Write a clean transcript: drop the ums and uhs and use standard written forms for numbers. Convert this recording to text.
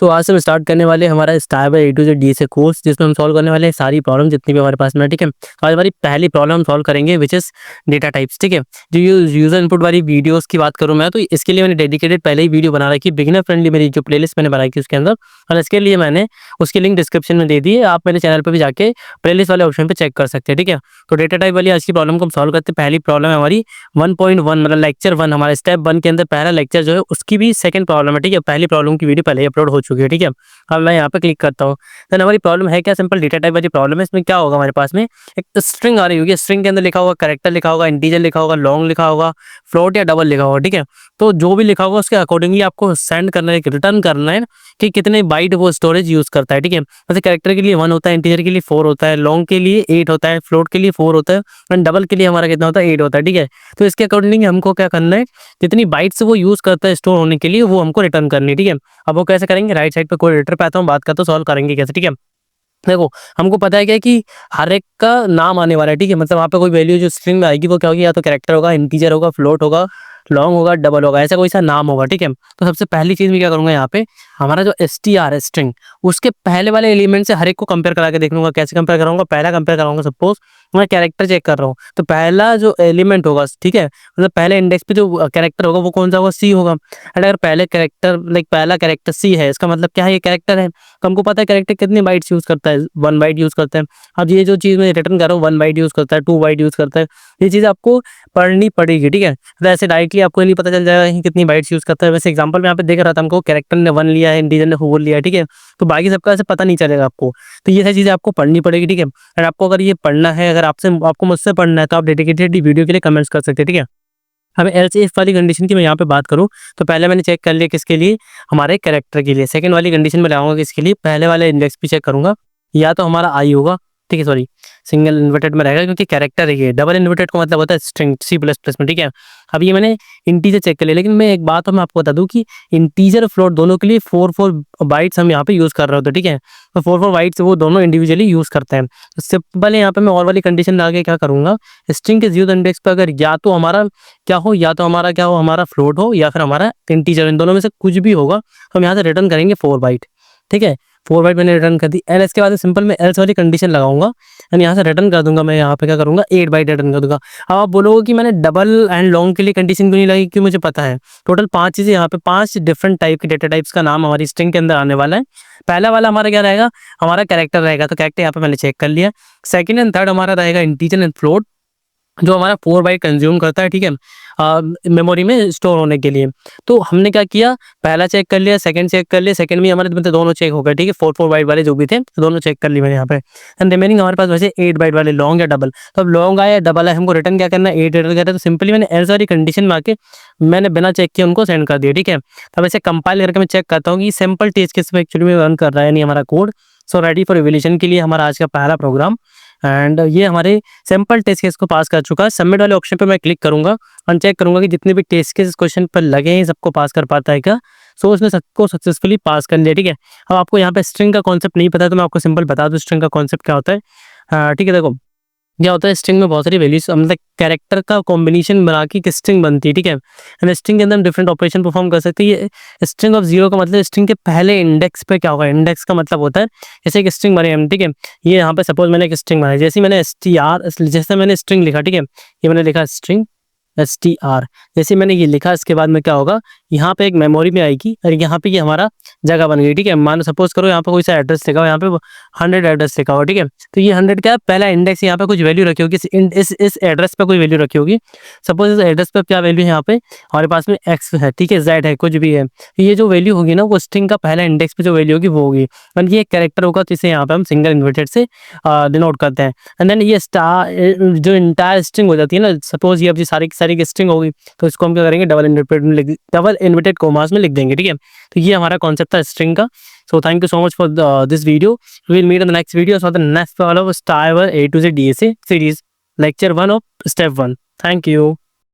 तो आज से हम स्टार्ट करने वाले हैं हमारा star by A to Z D से कोर्स, जिसमें हम सॉल्व करने वाले हैं सारी प्रॉब्लम जितनी भी हमारे पास में है, ठीक है। तो आज हमारी पहली प्रॉब्लम हम सॉल्व करेंगे विच इज डेटा टाइप्स, ठीक है। जो यूजर इनपुट वाली वीडियोस की बात करूं मैं, तो इसके लिए मैंने डेडिकेटेड पहले ही वीडियो बना रखी, बिगिनर फ्रेंडली मेरी जो प्लेलिस्ट मैंने बनाई थी उसके अंदर, और इसके लिए मैंने उसकी लिंक डिस्क्रिप्शन में दे दी है। आप मेरे चैनल पर भी जाके प्लेलिस्ट वाले ऑप्शन पे चेक कर सकते हैं, ठीक है। तो डेटा टाइप वाली आज की प्रॉब्लम को हम सॉल्व करते हैं। पहली प्रॉब्लम है हमारी 1.1 मतलब लेक्चर 1, हमारे स्टेप 1 के अंदर पहला लेक्चर जो है उसकी भी सेकंड प्रॉब्लम है, ठीक है। पहली प्रॉब्लम की वीडियो पहले ही अपलोड हो चुकी है, ठीक है। अब मैं यहाँ पे क्लिक करता हूँ, देन हमारी प्रॉब्लम है क्या, सिंपल डेटा टाइप वाली प्रॉब्लम है। इसमें क्या होगा, हमारे पास में एक स्ट्रिंग आ रही होगी, स्ट्रिंग के अंदर लिखा होगा कैरेक्टर, लिखा होगा इंटीजर, लिखा होगा लॉन्ग, लिखा होगा फ्लोट या डबल लिखा होगा, ठीक है। तो जो भी लिखा होगा उसके अकॉर्डिंगली आपको सेंड करना है, रिटर्न करना है कि कितने बाइट वो स्टोरेज यूज करता है, ठीक है। जैसे कैरेक्टर के लिए 1 होता है, इंटीजर के लिए 4 होता है, लॉन्ग के लिए 8 होता है, फ्लोट के लिए 4 होता है, एंड डबल के लिए हमारा कितना होता है 8 होता है, ठीक है। तो इसके अकॉर्डिंगली हमको क्या करना है, जितनी बाइट्स वो यूज करता है स्टोर होने के लिए वो हमको रिटर्न करनी है, ठीक है। अब वो कैसे करेंगे, राइट साइड पे कोऑर्डिनेटर पे आता हूँ, बात करता हूँ सॉल्व करेंगे कैसे, ठीक है। देखो, हमको पता है क्या कि हर एक का नाम आने वाला है, ठीक है। मतलब वहाँ पे कोई वैल्यू जो स्ट्रिंग में आएगी वो क्या होगी, या तो कैरेक्टर होगा, इंटीजर होगा, फ्लोट होगा, लॉन्ग होगा, डबल होगा, ऐसा कोई सा नाम होगा, ठीक है। तो सबसे पहली चीज मैं क्या करूंगा, यहाँ पे हमारा जो str है स्ट्रिंग, उसके पहले वाले एलिमेंट से हर एक को कंपेयर करा के देख लूंगा। कैसे कंपेयर कराऊंगा, पहला कंपेयर कराऊंगा, सपोज मैं कैरेक्टर चेक कर रहा हूँ, तो पहला जो एलिमेंट होगा, ठीक है, मतलब पहले इंडेक्स पे जो कैरेक्टर होगा वो कौन सा होगा, सी होगा। एंड अगर पहले कैरेक्टर पहला कैरेक्टर सी है, इसका मतलब क्या है, ये कैरेक्टर है। तो हमको पता है कैरेक्टर कितनी बाइट्स यूज करता है, 1 बाइट यूज करता है। अब ये जो चीज मैं रिटर्न कर रहा हूँ 1 बाइट यूज करता है, 2 बाइट यूज करता है, ये चीज आपको पढ़नी पड़ेगी, ठीक है। तो ऐसे डायरेक्टली आपको नहीं पता चल जाएगा कि कितनी बाइट्स यूज करता है। वैसे एग्जांपल में यहाँ पे देख रहा था, हमको कैरेक्टर ने 1 लिया है, इंटीजर ने 4 लिया है, ठीक है। तो बाकी सबका ऐसे पता नहीं चलेगा आपको। तो ये सारी चीजें आपको पढ़नी पड़ेगी, ठीक है। और आपको अगर ये पढ़ना है, अगर आपको मुझसे पढ़ना है, तो आप डेडिकेटेड वीडियो के लिए कमेंट्स कर सकते हैं, ठीक है। हमें एल्स इफ वाली कंडीशन की मैं यहाँ पे बात करूँ, तो पहले मैंने चेक कर लिया किसके लिए, हमारे कैरेक्टर के लिए। सेकंड वाली कंडीशन में लगाऊंगा किसके लिए, पहले वाले इंडेक्स भी चेक करूंगा, या तो हमारा आई होगा, ठीक है, सॉरी सिंगल इन्वर्टेड में रहेगा क्योंकि कैरेक्टर है ये, डबल इन्वर्टेड का मतलब होता है स्ट्रिंग C++ में, ठीक है। अब ये मैंने इंटीजर चेक कर लिया, लेकिन मैं एक बात मैं आपको बता दूं कि इंटीजर फ्लोट दोनों के लिए 4 बाइट्स हम यहाँ पे यूज कर रहे होते हैं, ठीक है। तो 4 बाइट्स वो दोनों इंडिविजुअली यूज करते हैं। इससे पहले यहाँ पे मैं और वाली कंडीशन लगा के क्या करूंगा, स्ट्रिंग के 0th इंडेक्स पे अगर या तो हमारा क्या हो, या तो हमारा क्या हो, हमारा फ्लोट हो या फिर हमारा इंटीजर, इन दोनों में से कुछ भी होगा, तो हम यहाँ से रिटर्न करेंगे 4 बाइट, ठीक है। 4 बाइट मैंने रिटर्न कर दी, एंड इसके बाद सिंपल में एल्स वाली कंडीशन लगाऊंगा, एंड यहाँ से रिटर्न कर दूंगा। मैं यहाँ पे क्या करूंगा, 8 बाइट रिटर्न कर दूंगा। अब आप बोलोगे कि मैंने डबल एंड लॉन्ग के लिए कंडीशन क्यों नहीं लगी, क्योंकि मुझे पता है टोटल 5 चीजें यहाँ पे, 5 डिफरेंट टाइप के डेटा टाइप्स का नाम हमारी स्ट्रिंग के अंदर आने वाला है। पहला वाला हमारा क्या रहेगा, हमारा कैरेक्टर रहेगा, तो कैरेक्टर यहाँ पे मैंने चेक कर लिया। सेकंड एंड थर्ड हमारा रहेगा इंटीजर एंड फ्लोट, जो हमारा 4 बाइट कंज्यूम करता है, ठीक है, मेमोरी में स्टोर होने के लिए। तो हमने क्या किया, पहला चेक कर लिया, सेकंड चेक कर लिया, सेकंड में हमारे मतलब दोनों चेक हो गए, ठीक है। 4 बाइट वाले जो भी थे तो दोनों चेक कर लिए मैंने यहाँ पे। एंड रिमेनिंग हमारे पास वैसे 8 बाइट वाले लॉन्ग या डबल। तो अब लॉन्ग आया डबल है, हमको रिटर्न क्या करना है, 8 रिटर्न करना है। तो सिंपली मैंने एल्स वाली कंडीशन में आके मैंने बिना चेक किए उनको सेंड कर दिया, ठीक है। तब ऐसे कंपाइल करके मैं चेक करता हूँ कि सिंपल टेस्ट केस में एक्चुअली में रन कर रहा है नहीं हमारा code. So ready for revision के लिए हमारा आज का पहला प्रोग्राम, एंड ये हमारे सिंपल टेस्ट केस को पास कर चुका है। सबमिट वाले ऑप्शन पे मैं क्लिक करूंगा और चेक करूंगा कि जितने भी टेस्ट केस क्वेश्चन पर लगे हैं सबको पास कर पाता है क्या। सो उसने सबको सक्सेसफुली पास कर लिया, ठीक है। अब आपको यहाँ पे स्ट्रिंग का कॉन्सेप्ट नहीं पता है, तो मैं आपको सिंपल बता दूँ स्ट्रिंग का कॉन्सेप्ट क्या होता है। ठीक है, देखो क्या होता है, स्ट्रिंग में बहुत सारी वैल्यूज मतलब कैरेक्टर का कॉम्बिनेशन बना के एक स्ट्रिंग बनती है, ठीक है। एंड स्ट्रिंग के अंदर हम डिफरेंट ऑपरेशन परफॉर्म कर सकते हैं। ये स्ट्रिंग ऑफ 0 का मतलब स्ट्रिंग के पहले इंडेक्स पे क्या होगा, इंडेक्स का मतलब होता है जैसे एक स्ट्रिंग बने हम, ठीक है। ये यहाँ पे सपोज मैंने एक स्ट्रिंग बनाई, जैसे मैंने जैसे मैंने स्ट्रिंग लिखा, ठीक है, ये मैंने लिखा स्ट्रिंग STR, जैसे मैंने ये लिखा, इसके बाद में क्या होगा, यहाँ पे एक मेमोरी में आएगी और यहाँ पे ये हमारा जगह बन गई, ठीक है। मान सपोज करो यहाँ पे कोई सा एड्रेस लिखा हो, यहाँ पे 100 एड्रेस लिखा हो, ठीक है। तो ये 100 क्या है, पहला इंडेक्स, यहाँ पे कुछ वैल्यू रखी होगी, इस एड्रेस पे कोई वैल्यू रखी होगी। सपोज इस एड्रेस पे क्या वैल्यू है, यहाँ पे हमारे पास में X है, ठीक है, Z है, कुछ भी है। तो ये जो वैल्यू होगी ना, वो स्ट्रिंग का पहला इंडेक्स पे जो वैल्यू होगी वो होगी, और ये एक कैरेक्टर होगा, तो इसे यहाँ पे हम सिंगल इन्वर्टेड से डिनोट करते हैं। एंड देन ये स्टार जो इंटायर स्ट्रिंग हो जाती है ना, सपोज ये अब सारी की सारी की स्ट्रिंग होगी, तो इसको हम क्या करेंगे, डबल इन्वर्टेड कोमास में लिख देंगे, ठीक है। तो ये हमारा कॉन्सेप्ट था स्ट्रिंग का। So thank you so much for this video. Will meet in the next video for the next part of star A to Z DSA series lecture 1 of step 1। Thank you.